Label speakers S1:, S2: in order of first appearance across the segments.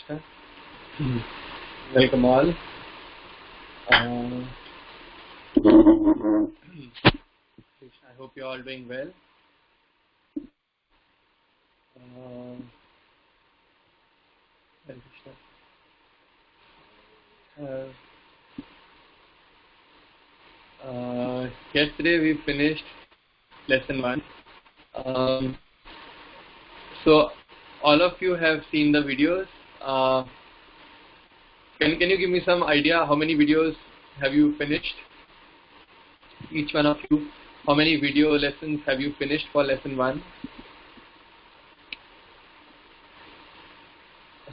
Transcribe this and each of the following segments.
S1: Krishna. Welcome all. I hope you're all doing well. Hare Krishna. Yesterday we finished lesson 1. So all of you have seen the videos. Can you give me some idea how many videos have you finished? Each one of you, how many video lessons have you finished for lesson 1?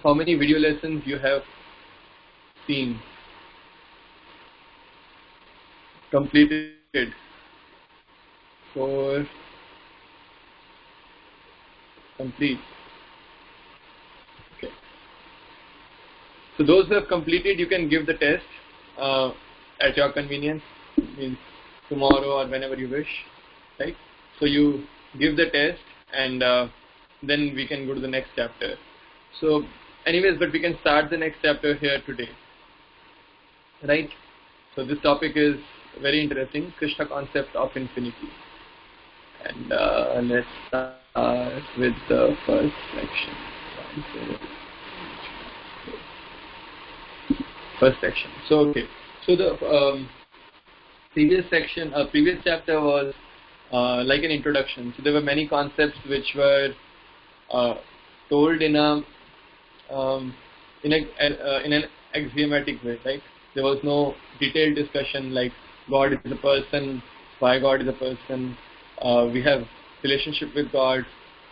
S1: How many video lessons you have seen? Completed? 4. Complete. Okay. So those who have completed, you can give the test at your convenience, means tomorrow or whenever you wish, right? So you give the test and then we can go to the next chapter. So anyways, but we can start the next chapter here today, right? So this topic is very interesting, Krishna concept of infinity. And let's start with the first section. First section. So okay. So the previous chapter was like an introduction. So there were many concepts which were told in an axiomatic way, right? There was no detailed discussion like God is a person, why God is a person, we have relationship with God,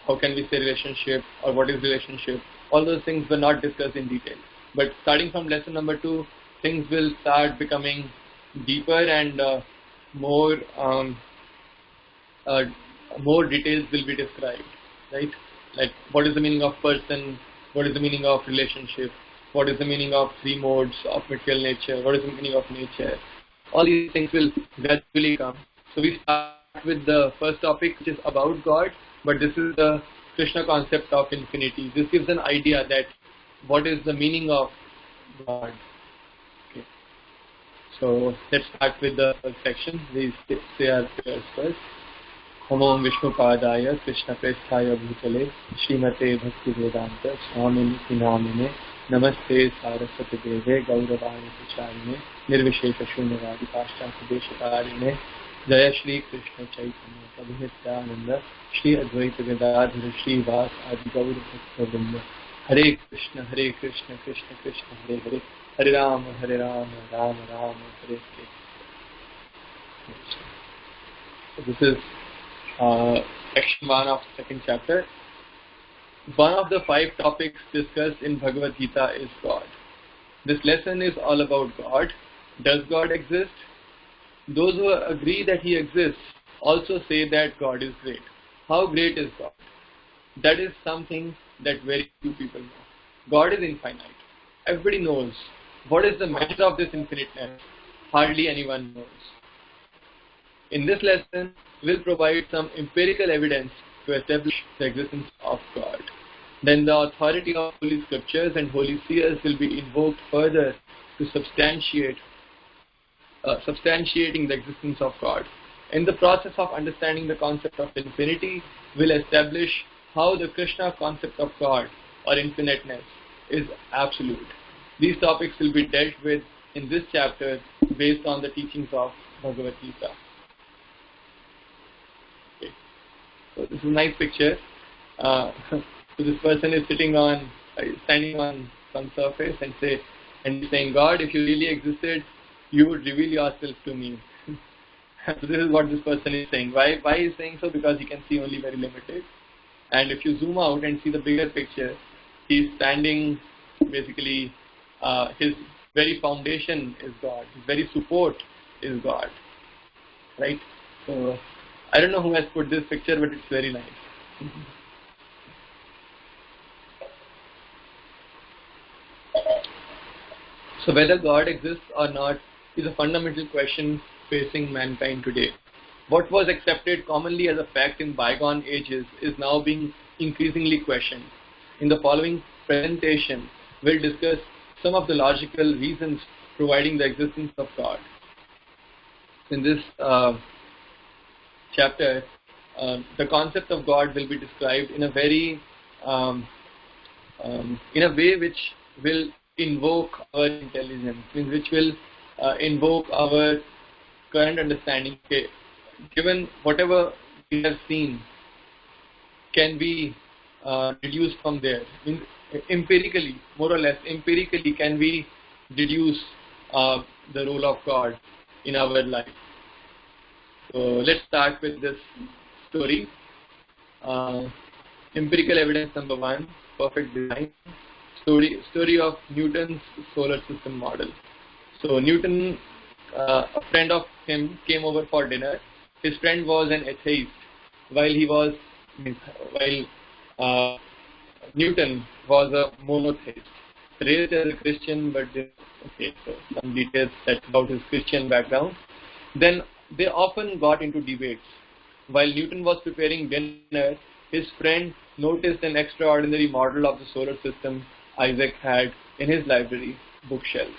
S1: how can we say relationship, or what is relationship. All those things were not discussed in detail. But starting from lesson number 2, things will start becoming deeper and more details will be described, right? Like what is the meaning of person, what is the meaning of relationship, what is the meaning of 3 modes of material nature, what is the meaning of nature. All these things will gradually come. So we start with the first topic, which is about God, but this is the Krishna concept of infinity. This gives an idea that what is the meaning of God. Okay. So let's start with the first section. These say our prayers first. Om Vishnu Padaya Krishna Prasthaya Bhutale Srimate Bhakti Vedanta Swamini Namine Namaste Saraswati Deve Gauravani Pracharine Nirvishesha Shunyavadi Paschatya Deshakarine Jaya Shri Krishna Chaitanya Prabhu Nityananda Shri Advaita Gadadhara Shri Vas Adi Gaura Bhakta Hare Krishna Krishna Krishna Hare Hare Hare Rama Rama Rama Hare Hare. So this is section 1 of the second chapter. One of the 5 topics discussed in Bhagavad Gita is God. This lesson is all about God. Does God exist? Those who agree that He exists also say that God is great. How great is God? That is something that very few people know. God is infinite. Everybody knows. What is the measure of this infiniteness? Hardly anyone knows. In this lesson, we'll provide some empirical evidence to establish the existence of God. Then the authority of holy scriptures and holy seers will be invoked further to substantiating the existence of God. In the process of understanding the concept of infinity, we'll establish how the Krishna concept of God or infiniteness is absolute. These topics will be dealt with in this chapter based on the teachings of Bhagavad Gita. So this is a nice picture. So this person is standing on some surface and saying, God, if you really existed, you would reveal yourself to me. So this is what this person is saying. Why he is saying so? Because he can see only very limited. And if you zoom out and see the bigger picture, he is standing, basically, his very foundation is God. His very support is God. Right? So I don't know who has put this picture, but it's very nice. So whether God exists or not is a fundamental question facing mankind today. What was accepted commonly as a fact in bygone ages is now being increasingly questioned. In the following presentation, will discuss some of the logical reasons providing the existence of God. In this chapter, the concept of God will be described in a very in a way which will invoke our intelligence, means which will invoke our current understanding. Okay, given whatever we have seen can be deduced from there. Means empirically, more or less, empirically can we deduce the role of God in our life. So let's start with this story. Empirical evidence number 1, perfect design. Story of Newton's solar system model. So Newton, a friend of him came over for dinner. His friend was an atheist, while Newton was a monotheist, raised as a Christian, but so some details about his Christian background. Then they often got into debates. While Newton was preparing dinner, his friend noticed an extraordinary model of the solar system Isaac had in his library bookshelf.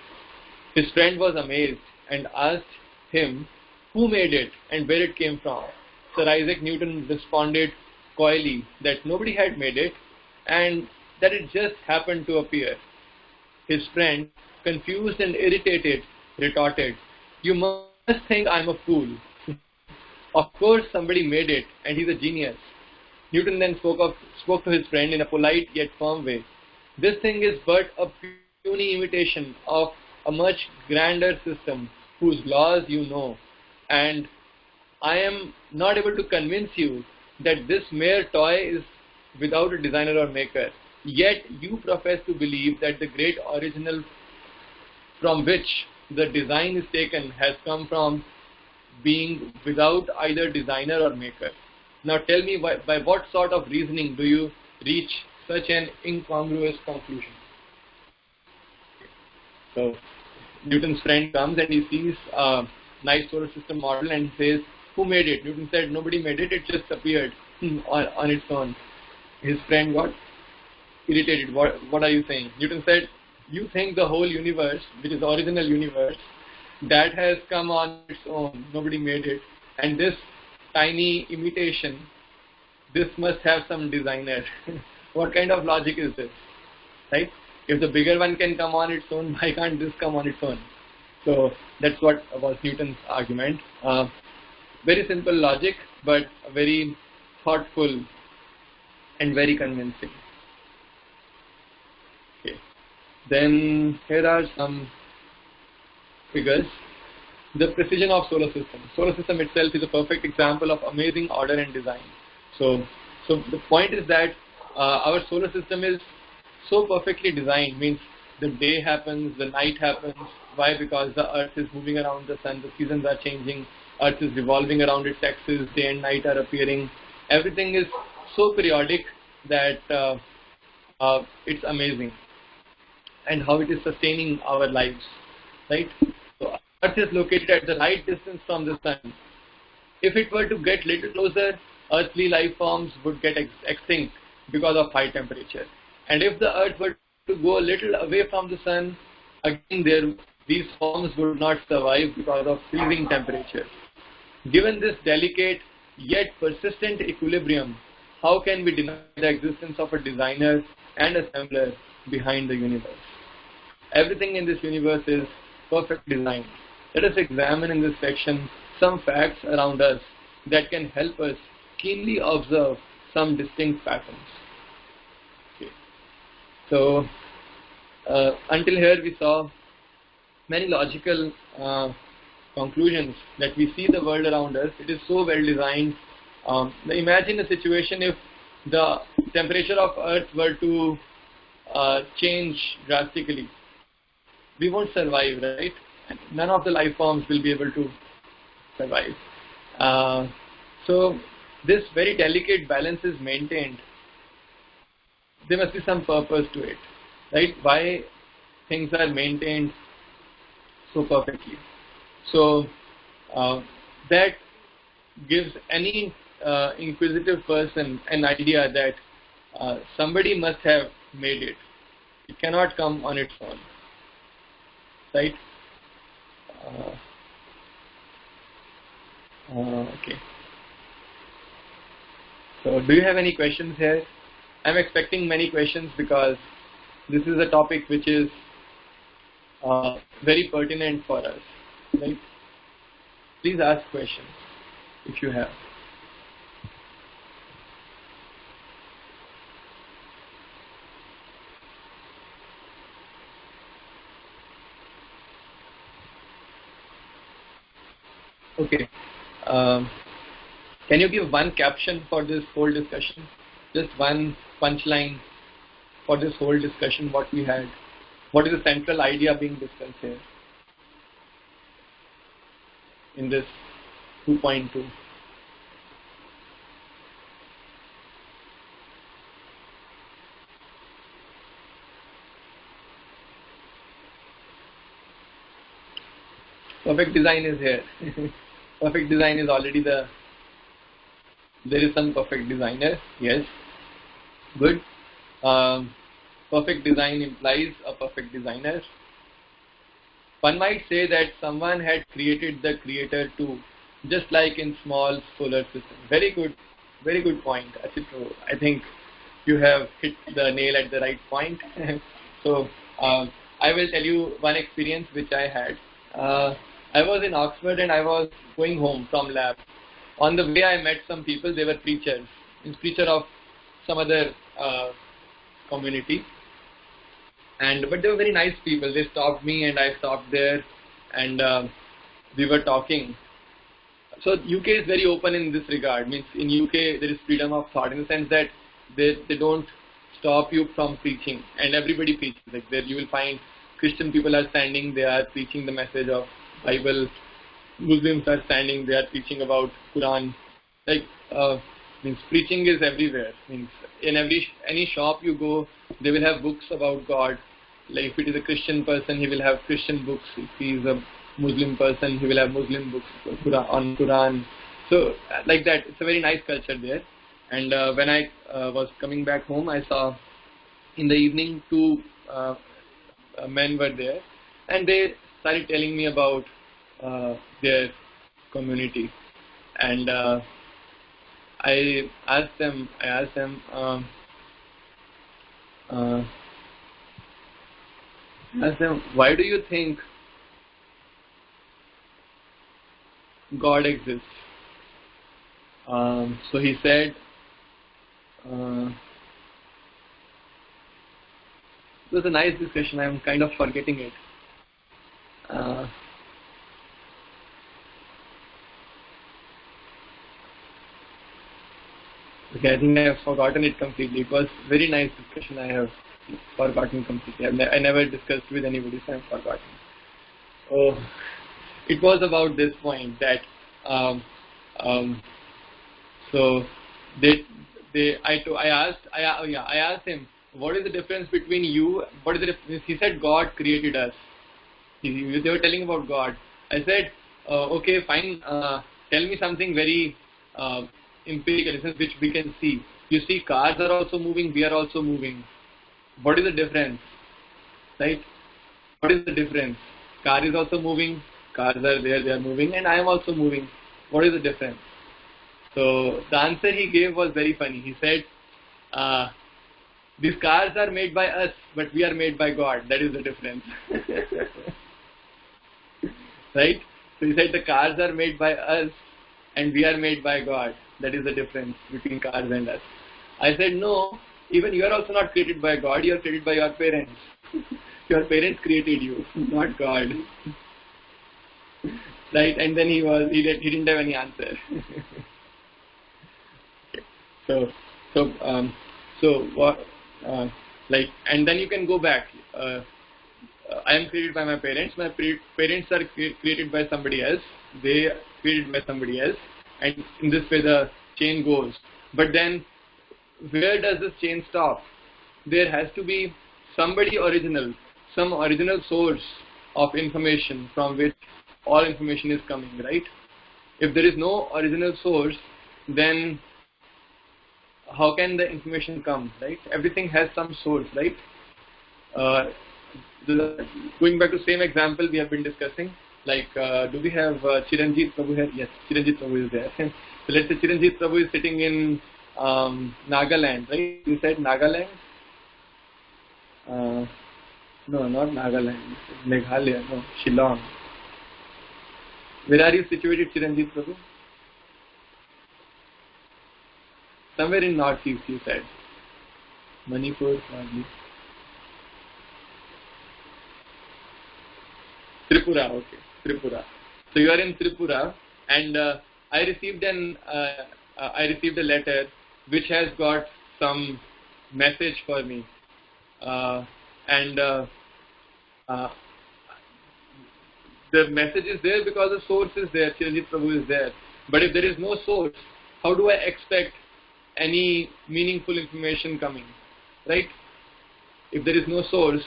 S1: His friend was amazed and asked him who made it and where it came from. Sir Isaac Newton responded coyly that nobody had made it and that it just happened to appear. His friend, confused and irritated, retorted, "You must think I'm a fool. Of course somebody made it and he's a genius." Newton then spoke to his friend in a polite yet firm way. "This thing is but a puny imitation of a much grander system whose laws you know, and I am not able to convince you that this mere toy is without a designer or maker. Yet you profess to believe that the great original from which the design is taken has come from being without either designer or maker. Now tell me by what sort of reasoning do you reach such an incongruous conclusion?" So Newton's friend comes and he sees a nice solar system model and says, "Who made it?" Newton said, "Nobody made it, it just appeared on its own." His friend got irritated. What are you saying?" Newton said, "You think the whole universe, which is the original universe, that has come on its own, nobody made it, and this tiny imitation, this must have some designer." What kind of logic is this? Right? If the bigger one can come on its own, why can't this come on its own? So that's what was Newton's argument. Very simple logic, but very thoughtful and very convincing. Okay. Then here are some figures. The precision of solar system. Solar system itself is a perfect example of amazing order and design. So the point is that our solar system is so perfectly designed, means the day happens, the night happens. Why? Because the earth is moving around the sun, the seasons are changing, earth is revolving around its axis, day and night are appearing. Everything is so periodic that it's amazing. And how it is sustaining our lives, right? So earth is located at the right distance from the sun. If it were to get little closer, earthly life forms would get extinct because of high temperature. And if the earth were to go a little away from the sun, again these forms would not survive because of freezing temperature. Given this delicate yet persistent equilibrium, how can we deny the existence of a designer and assembler behind the universe? Everything in this universe is perfect design. Let us examine in this section some facts around us that can help us keenly observe some distinct patterns. Okay. So until here we saw many logical conclusions that we see the world around us. It is so well designed. Imagine a situation if the temperature of Earth were to change drastically. We won't survive, right? None of the life forms will be able to survive. So this very delicate balance is maintained. There must be some purpose to it, right? Why things are maintained so perfectly. So that gives any inquisitive person an idea that somebody must have made it. It cannot come on its own, right? Okay. So do you have any questions here? I'm expecting many questions because this is a topic which is very pertinent for us, right? Please ask questions if you have. Okay. Um, can you give one caption for this whole discussion? Just one punchline for this whole discussion, what we had. What is the central idea being discussed here in this 2.2? Perfect design is here. Perfect design is already there is some perfect designer. Yes. Good. Perfect design implies a perfect designer. One might say that someone had created the creator too, just like in small solar system. Very good point, Achitro. I think you have hit the nail at the right point. So I will tell you one experience which I had. I was in Oxford and I was going home from lab. On the way I met some people, they were preachers, preacher of some other community. But they were very nice people. They stopped me and I stopped there and we were talking. So UK is very open in this regard. Means in UK there is freedom of thought in the sense that they don't stop you from preaching and everybody preaches. Like there you will find Christian people are standing, they are preaching the message of Bible. Muslims are standing, they are preaching about Quran. Like means preaching is everywhere. Means in any shop you go, they will have books about God. Like if it is a Christian person, he will have Christian books. If he is a Muslim person, he will have Muslim books on Quran. So like that, it's a very nice culture there. And when I was coming back home, I saw in the evening two men were there, and they started telling me about their community. And I asked them, why do you think God exists? So he said, it was a nice discussion. I'm kind of forgetting it. Okay, I think I have forgotten it completely. It was very nice discussion. I have forgotten completely. I never discussed with anybody, so I have forgotten. Oh, it was about this point that so I asked him, what is the difference between you? What is the difference? He said God created us. They were telling about God. I said, okay, fine. Tell me something very empirical, which we can see. You see, cars are also moving. We are also moving. What is the difference? Right? What is the difference? Car is also moving. Cars are there. They are moving, and I am also moving. What is the difference? So the answer he gave was very funny. He said, these cars are made by us, but we are made by God. That is the difference. Right? So he said the cars are made by us and we are made by God. That is the difference between cars and us. I said, no, even you are also not created by God. You are created by your parents. Your parents created you, not God. Right? And then he didn't have any answer. Okay. So what? And then you can go back. I am created by my parents. My parents are created by somebody else. They are created by somebody else. And in this way the chain goes. But then where does this chain stop? There has to be somebody original, some original source of information from which all information is coming, right? If there is no original source, then how can the information come, right? Everything has some source, right? Uh, Going back to same example we have been discussing, like do we have Chiranjit Prabhu here? Yes, Chiranjit Prabhu is there. So let's say Chiranjit Prabhu is sitting in Nagaland, right? You said Nagaland? No, not Nagaland. Meghalaya, no, Shillong. Where are you situated, Chiranjit Prabhu? Somewhere in northeast, you said. Manipur, probably. Tripura, okay, Tripura. So you are in Tripura, and I received a letter which has got some message for me, and the message is there because the source is there. Chiranjit Prabhu is there. But if there is no source, how do I expect any meaningful information coming, right? If there is no source,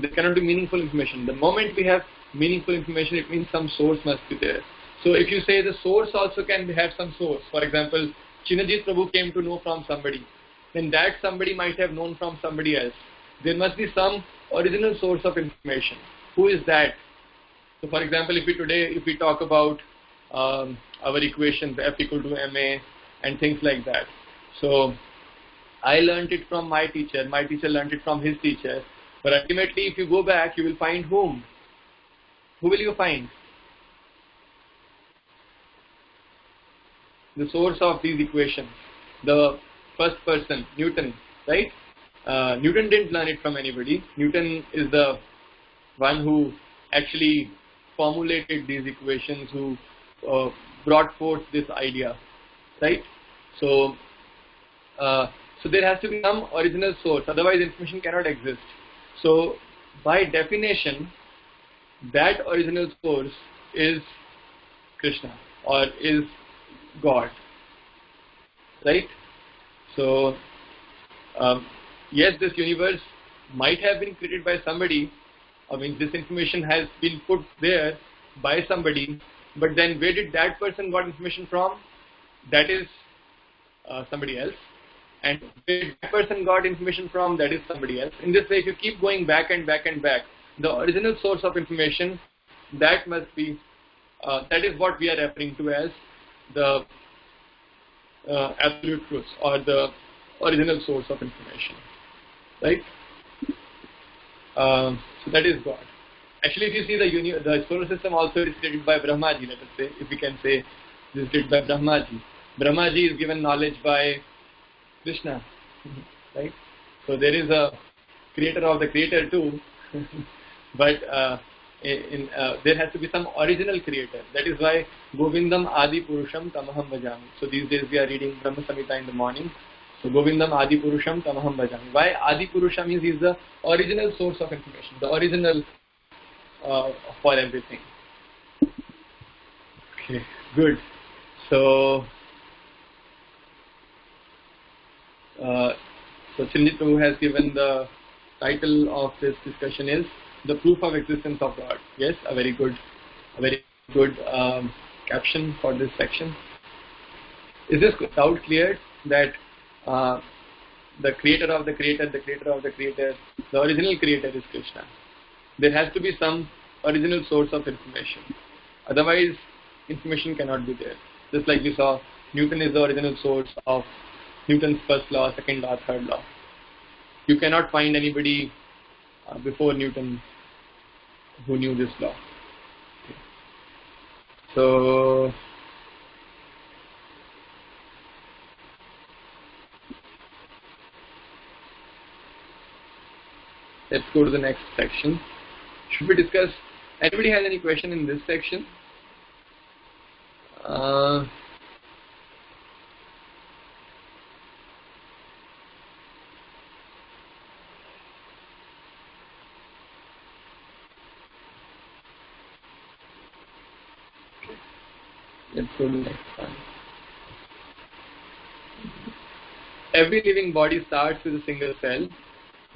S1: there cannot be meaningful information. The moment we have meaningful information, it means some source must be there. So if you say the source also can have some source, for example, Chiranjit Prabhu came to know from somebody, then that somebody might have known from somebody else. There must be some original source of information. Who is that? So for example, if we talk about our equations, F equal to ma and things like that. So I learned it from my teacher learned it from his teacher, but ultimately if you go back, you will find whom? Who will you find? The source of these equations. The first person, Newton, right? Newton didn't learn it from anybody. Newton is the one who actually formulated these equations, who brought forth this idea, right? So there has to be some original source, otherwise information cannot exist. So by definition, that original source is Krishna or is God, right? So yes, this universe might have been created by somebody. I mean, this information has been put there by somebody, but then where did that person got information from? That is somebody else. And where did that person got information from? That is somebody else. In this way, if you keep going back and back and back, the original source of information, that must be, that is what we are referring to as the absolute truth or the original source of information, right? So that is God. Actually, if you see the solar system also is created by Brahmaji, let us say, if we can say this is created by Brahmaji. Brahmaji is given knowledge by Krishna, right? So there is a creator of the creator too, but there has to be some original creator. That is why Govindam Adi Purusham Tamaham Bhajami. So these days we are reading Brahma Samhita in the morning. So Govindam Adi Purusham Tamaham Bhajami. Why Adi Purusha means he is the original source of information, the original for everything. Okay, good. So Chiranjit Prabhu has given the title of this discussion is The Proof of Existence of God. Yes, a very good caption for this section. Is this doubt cleared that the creator of the creator, the creator of the creator, the original creator is Krishna? There has to be some original source of information. Otherwise, information cannot be there. Just like we saw, Newton is the original source of Newton's first law, second law, third law. You cannot find anybody before Newton who knew this law. Okay. So let's go to the next section. Should we discuss? Anybody has any question in this section? Let's go to the next one. Every living body starts with a single cell.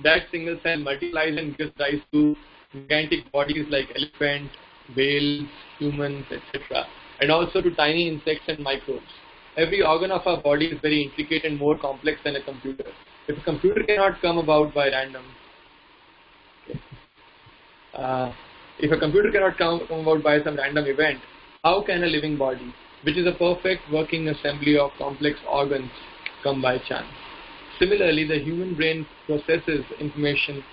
S1: That single cell multiplies and gives rise to gigantic bodies like elephant, whales, humans, etc. and also to tiny insects and microbes. Every organ of our body is very intricate and more complex than a computer. If a computer cannot come about by random, If a computer cannot come about by some random event, how can a living body, which is a perfect working assembly of complex organs, come by chance? Similarly, the human brain processes information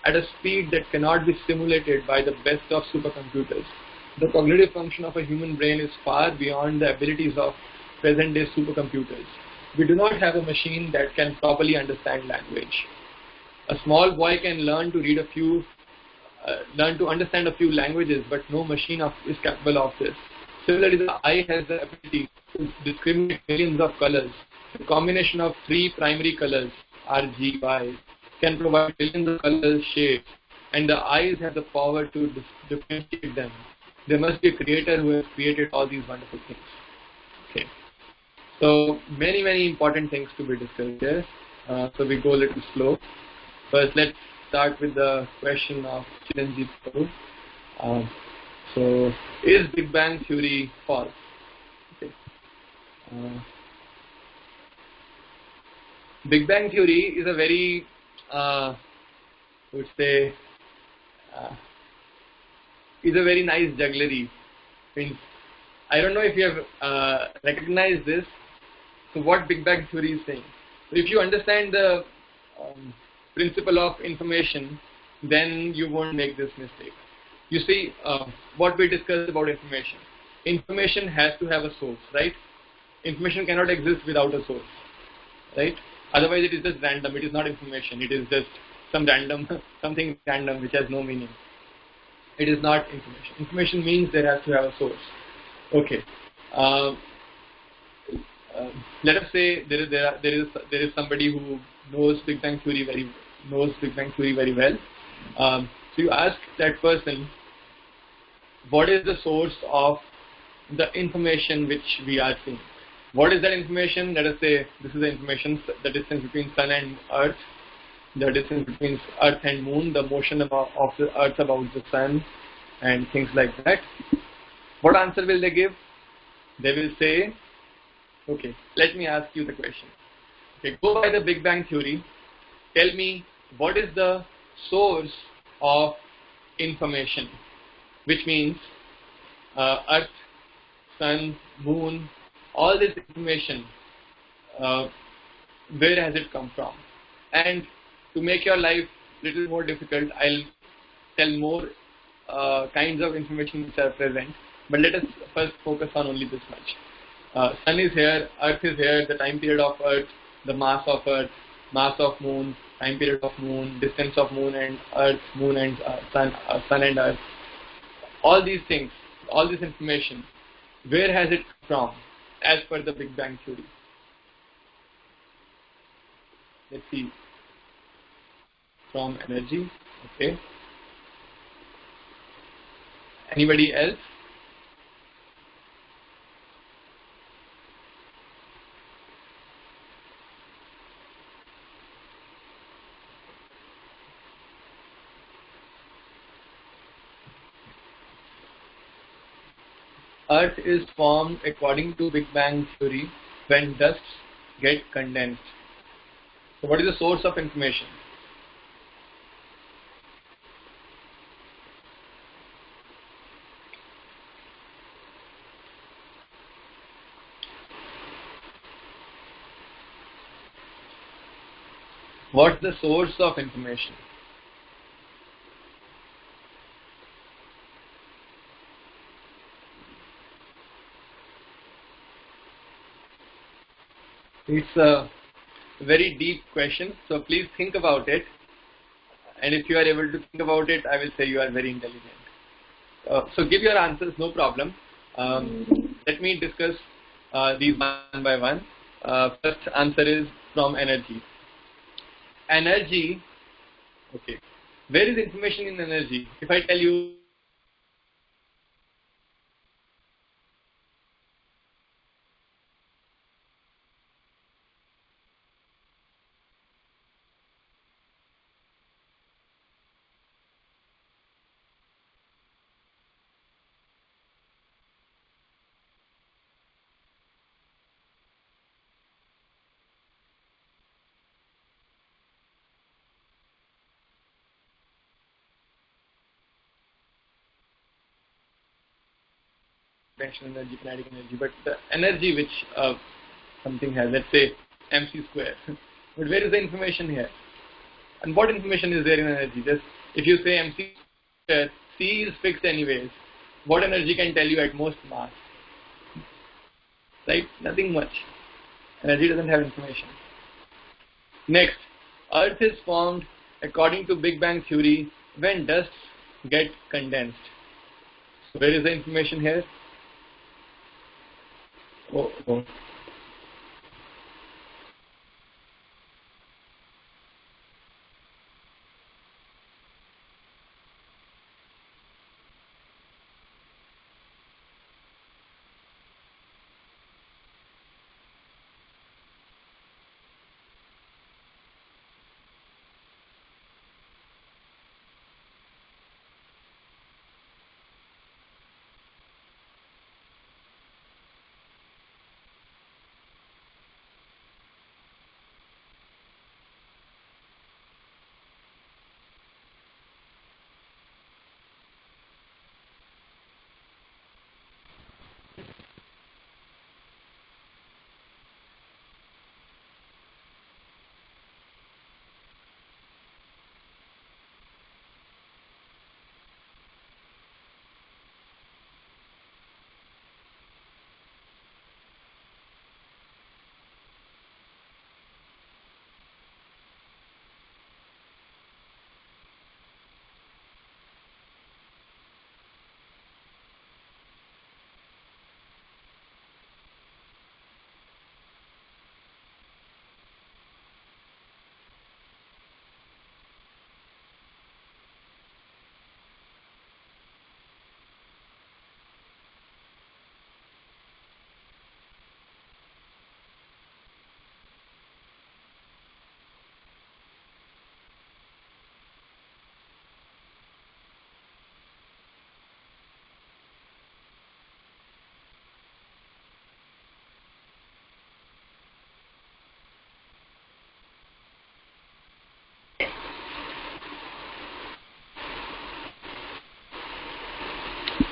S1: at a speed that cannot be simulated by the best of supercomputers. The cognitive function of a human brain is far beyond the abilities of present-day supercomputers. We do not have a machine that can properly understand language. A small boy can learn to understand a few languages, but no machine is capable of this. Similarly, the eye has the ability to discriminate millions of colors. The combination of three primary colors, RGY, can provide billions of colors, shades, and the eyes have the power to differentiate them. There must be a creator who has created all these wonderful things. Okay. So many important things to be discussed here. So we go a little slow. First, let's start with the question of Chiranjeev Kaur. So, is Big Bang theory false? Okay. Big Bang theory is a very, I would say, is a very nice jugglery. I don't know if you have recognized this. So, what Big Bang theory is saying? So, if you understand the principle of information, then you won't make this mistake. You see, what we discussed about information. Information has to have a source, right? Information cannot exist without a source, right? Otherwise, it is just random. It is not information. It is just something random which has no meaning. It is not information. Information means there has to have a source. Okay. Let us say there is somebody who knows Big Bang theory very well. So you ask that person, what is the source of the information which we are seeing? What is that information? Let us say this is the information, the distance between Sun and Earth, the distance between Earth and Moon, the motion of the Earth about the Sun, and things like that. What answer will they give? They will say, okay, let me ask you the question. Okay, go by the Big Bang theory. Tell me, what is the source of information? Which means Earth, Sun, Moon, all this information, where has it come from? And to make your life a little more difficult, I'll tell more kinds of information which are present. But let us first focus on only this much. Sun is here, Earth is here, the time period of Earth, the mass of Earth, mass of Moon, time period of Moon, distance of Moon and Earth, Moon and Sun and Earth. All these things, all this information, where has it come from as per the Big Bang theory? Let's see. From energy. Okay. Anybody else? Earth is formed according to Big Bang theory when dust get condensed. So what is the source of information? What's the source of information? It's a very deep question, so please think about it. And if you are able to think about it, I will say you are very intelligent. So give your answers, no problem. Let me discuss these one by one. First answer is from energy. Energy, okay. Where is information in energy? If I tell you potential energy, kinetic energy, but the energy which something has, let's say mc square. But where is the information here? And what information is there in energy? Just if you say mc square, c is fixed anyways. What energy can tell you at most mass? Right? Nothing much. Energy doesn't have information. Next, Earth is formed according to Big Bang theory when dust get condensed. So where is the information here? Oh.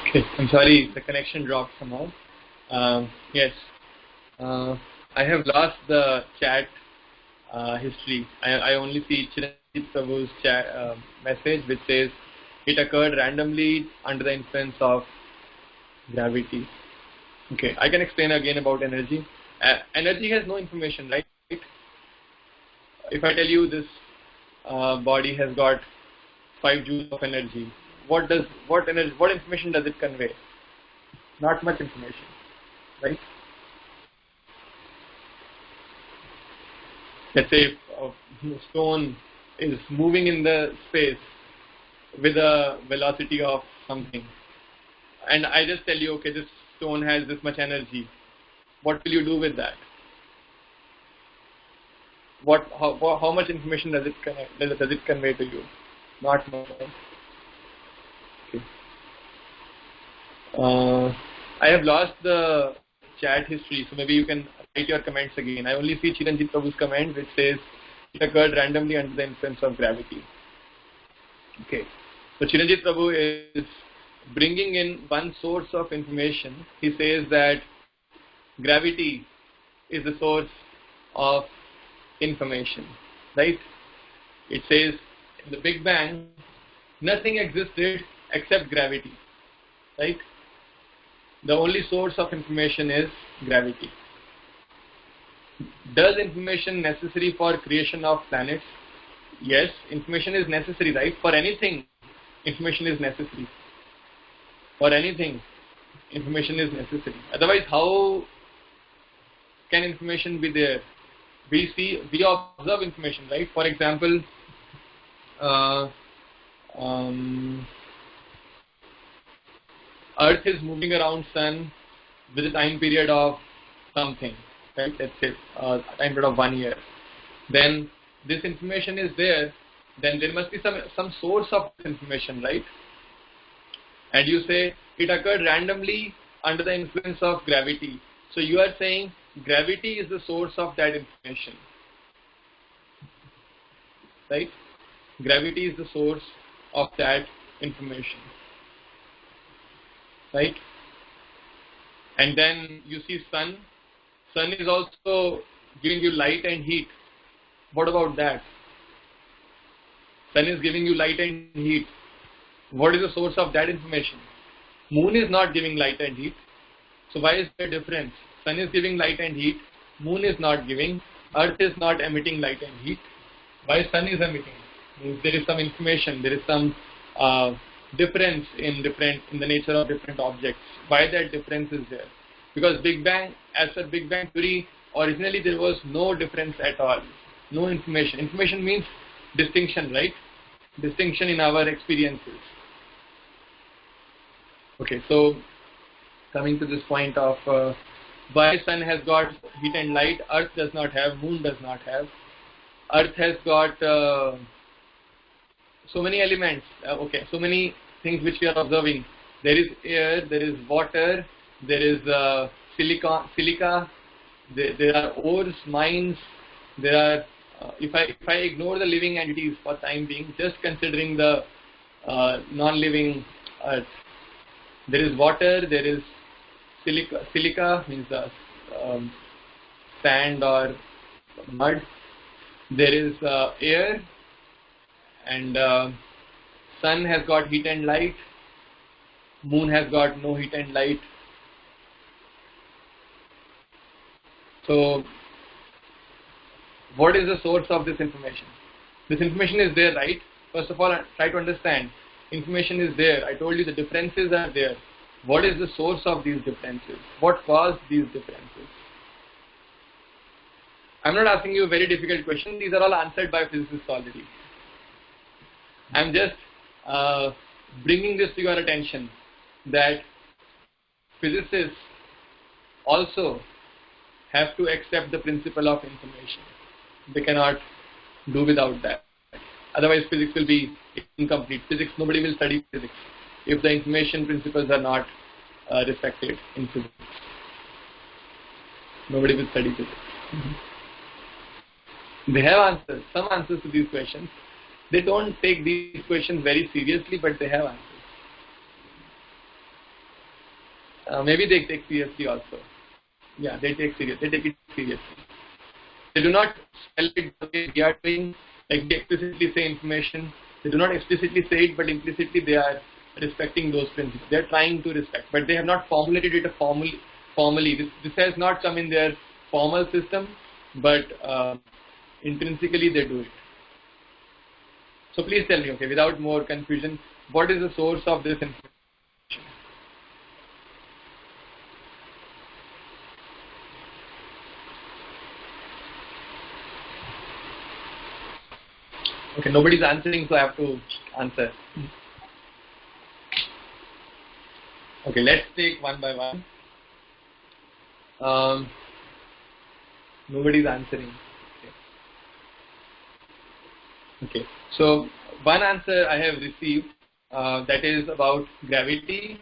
S1: Okay, I'm sorry, the connection dropped somehow. Yes, I have lost the chat history. I only see Chiranjeev Prabhu's chat message which says it occurred randomly under the influence of gravity. Okay, I can explain again about energy. Energy has no information, right? If I tell you this body has got 5 joules of energy, what information does it convey? Not much information, right? Let's say a stone is moving in the space with a velocity of something, and I just tell you, okay, this stone has this much energy. What will you do with that? How much information does it convey to you? Not much. Okay. I have lost the chat history, so maybe you can write your comments again. I only see Chiranjeev Prabhu's comment which says it occurred randomly under the influence of gravity. Okay, so Chiranjeev Prabhu is bringing in one source of information. He says that gravity is the source of information, right? It says in the Big Bang nothing existed except gravity, right? The only source of information is gravity. Does information necessary for creation of planets? Yes, information is necessary, right? For anything, information is necessary. For anything, information is necessary. Otherwise, how can information be there? We observe information, right? For example, Earth is moving around Sun with a time period of something, right? Let's say a time period of 1 year. Then this information is there. Then there must be some source of information, right? And you say it occurred randomly under the influence of gravity. So you are saying gravity is the source of that information, right? Gravity is the source of that information, right? And then you see sun. Sun is also giving you light and heat. What about that? Sun is giving you light and heat. What is the source of that information? Moon is not giving light and heat. So why is there a difference? Sun is giving light and heat. Moon is not giving. Earth is not emitting light and heat. Why sun is emitting? Means there is some information. There is some difference in the nature of different objects. Why that difference is there? Because Big Bang, as per Big Bang theory, originally there was no difference at all. No information. Information means distinction, right? Distinction in our experiences. Okay, so coming to this point of why sun has got heat and light, earth does not have, moon does not have. Earth has got so many elements, so many things which we are observing. There is air, there is water, there is silica, there are ores, mines, there are, if I ignore the living entities for time being, just considering the non-living earth, there is water, there is silica means sand or mud, there is air, and sun has got heat and light, moon has got no heat and light. So what is the source of this information? This information is there, right? First of all, try to understand. Information is there. I told you the differences are there. What is the source of these differences? What caused these differences? I'm not asking you a very difficult question. These are all answered by physicists already. I'm just bringing this to your attention that physicists also have to accept the principle of information. They cannot do without that. Otherwise, physics will be incomplete. Nobody will study physics if the information principles are not respected in physics. Nobody will study physics. They have answers, some answers to these questions. They don't take these questions very seriously, but they have answers. Maybe they take seriously also. Yeah, they take it seriously. They do not spell it the way we are doing, like they explicitly say information. They do not explicitly say it, but implicitly they are respecting those principles. They are trying to respect, but they have not formulated it formally. This has not come in their formal system, but intrinsically they do it. So please tell me, okay, without more confusion, what is the source of this information? Okay, nobody's answering, so I have to answer. Okay, let's take one by one. Nobody's answering. Okay, so one answer I have received that is about gravity,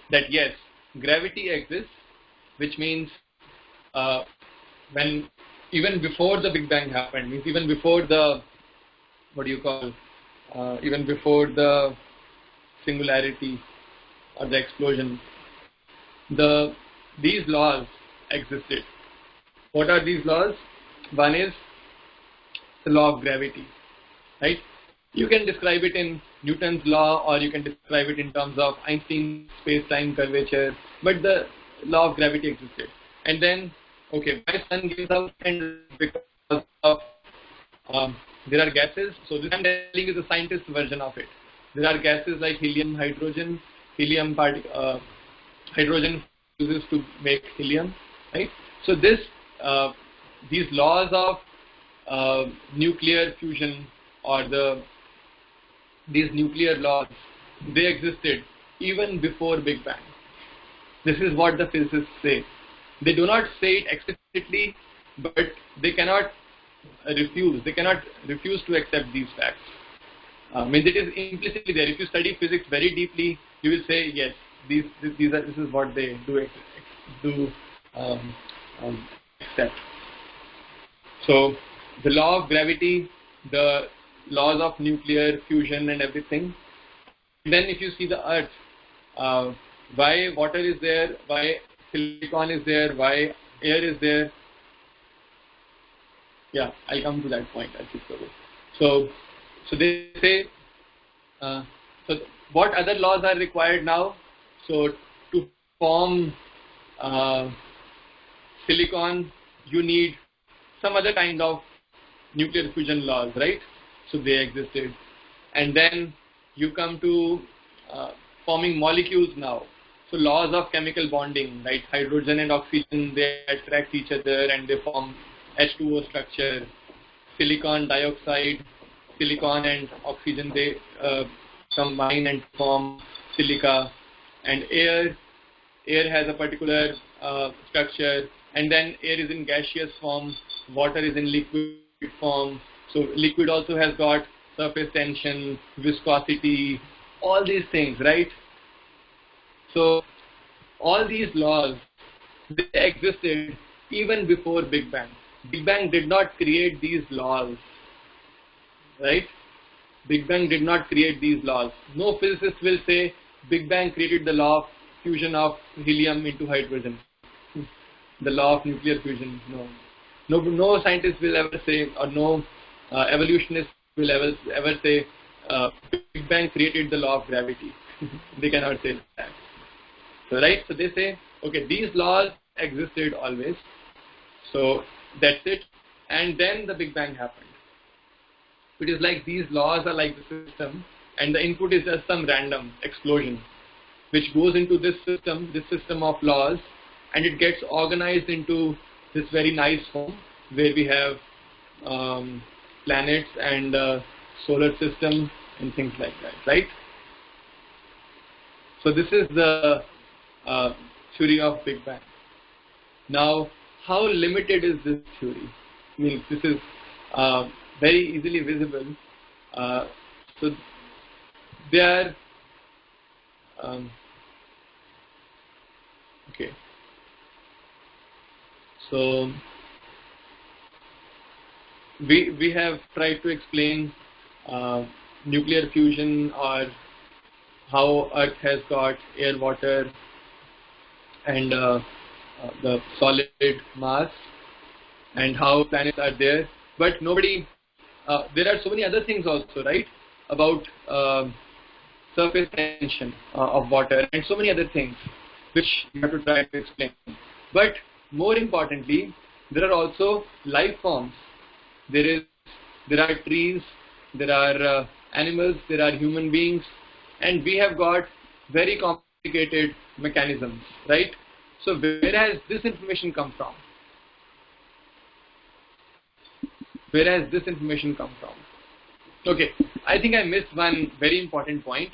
S1: that yes, gravity exists, which means when even before the Big Bang happened, means even before the even before the singularity or the explosion, these laws existed. What are these laws? One is the law of gravity, right? You can describe it in Newton's law, or you can describe it in terms of Einstein's space-time curvature, but the law of gravity existed. And then, okay, why sun gives out, and because of there are gases. So this I'm telling you the scientist's version of it. There are gases like helium, hydrogen. Hydrogen uses to make helium, right? So these laws of nuclear fusion, or these nuclear laws, they existed even before Big Bang. This is what the physicists say. They do not say it explicitly, but they cannot refuse. They cannot refuse to accept these facts. Means it is implicitly there. If you study physics very deeply, you will say yes. This is what they do accept. So the law of gravity, the laws of nuclear fusion and everything. Then if you see the earth, why water is there, why silicon is there, why air is there. Yeah, I'll come to that point. So they say, so what other laws are required now? So to form silicon, you need some other kind of nuclear fusion laws, right? So they existed. And then you come to forming molecules now. So laws of chemical bonding, right? Hydrogen and oxygen, they attract each other and they form H2O structure. Silicon dioxide, silicon and oxygen, they combine and form silica. And air has a particular structure, and then air is in gaseous form, water is in liquid form. So liquid also has got surface tension, viscosity, all these things, right? So all these laws, they existed even before Big Bang. Big Bang did not create these laws, right? Big Bang did not create these laws. No physicist will say Big Bang created the law of fusion of helium into hydrogen, the law of nuclear fusion. No scientist will ever say, or no evolutionist will ever say Big Bang created the law of gravity. They cannot say that. So right, so they say, okay, these laws existed always. So that's it. And then the Big Bang happened. It is like these laws are like the system, and the input is just some random explosion which goes into this system of laws, and it gets organized into this very nice form where we have planets and solar system and things like that, right? So this is the theory of Big Bang. Now, how limited is this theory? I mean, this is very easily visible. So they are okay. So we have tried to explain nuclear fusion, or how Earth has got air, water, and the solid mass, and how planets are there. But nobody, there are so many other things also, right? About surface tension of water, and so many other things which you have to try to explain. But more importantly, there are also life forms. There are trees, there are animals, there are human beings, and we have got very complicated mechanisms, right? So where has this information come from? Where has this information come from? Okay, I think I missed one very important point.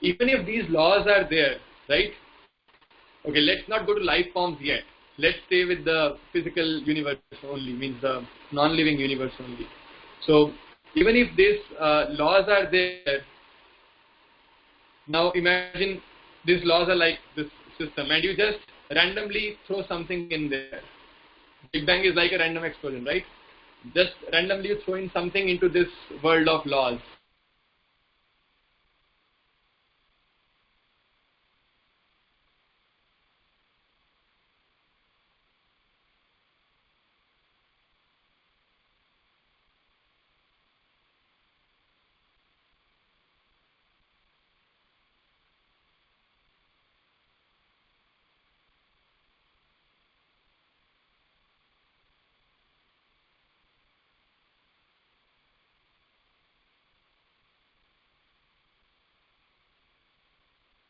S1: Even if these laws are there, right? Okay, let's not go to life forms yet. Let's stay with the physical universe only, means the non-living universe only. So even if these laws are there, now imagine these laws are like this system, and you just randomly throw something in there. Big Bang is like a random explosion, right? Just randomly you throw in something into this world of laws.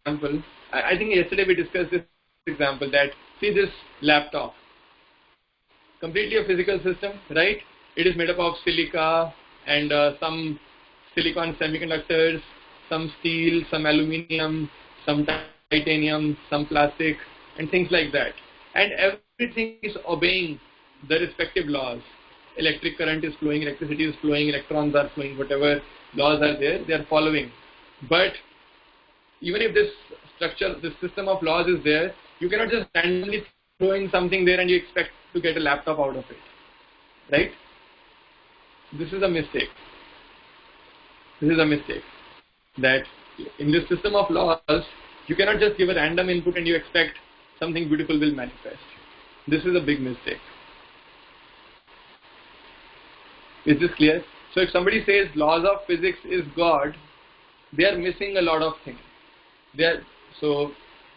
S1: Example, I think yesterday we discussed this example, that see this laptop, completely a physical system, right? It is made up of silica and some silicon semiconductors, some steel, some aluminium, some titanium, some plastic, and things like that. And everything is obeying the respective laws. Electric current is flowing, electricity is flowing, electrons are flowing, whatever laws are there, they are following. But even if this structure, this system of laws is there, you cannot just randomly throw in something there and you expect to get a laptop out of it, right? This is a mistake. This is a mistake. That in this system of laws, you cannot just give a random input and you expect something beautiful will manifest. This is a big mistake. Is this clear? So if somebody says laws of physics is God, they are missing a lot of things. They are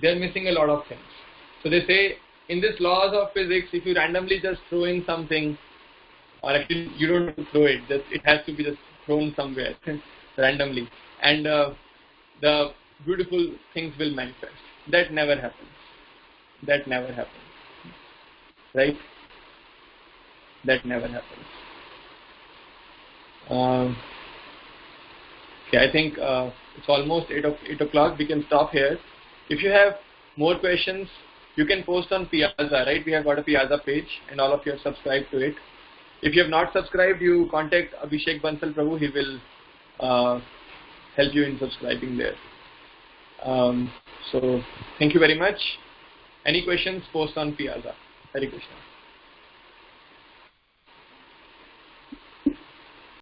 S1: missing a lot of things. So they say in this laws of physics, if you randomly just throw in something, or actually you don't have to throw it, just it has to be just thrown somewhere randomly, and the beautiful things will manifest. That never happens. That never happens. Right? That never happens. Okay, I think it's almost 8 o'clock. We can stop here. If you have more questions, you can post on Piazza, right? We have got a Piazza page and all of you have subscribed to it. If you have not subscribed, you contact Abhishek Bansal Prabhu. He will help you in subscribing there. So, thank you very much. Any questions, post on Piazza. Hare Krishna.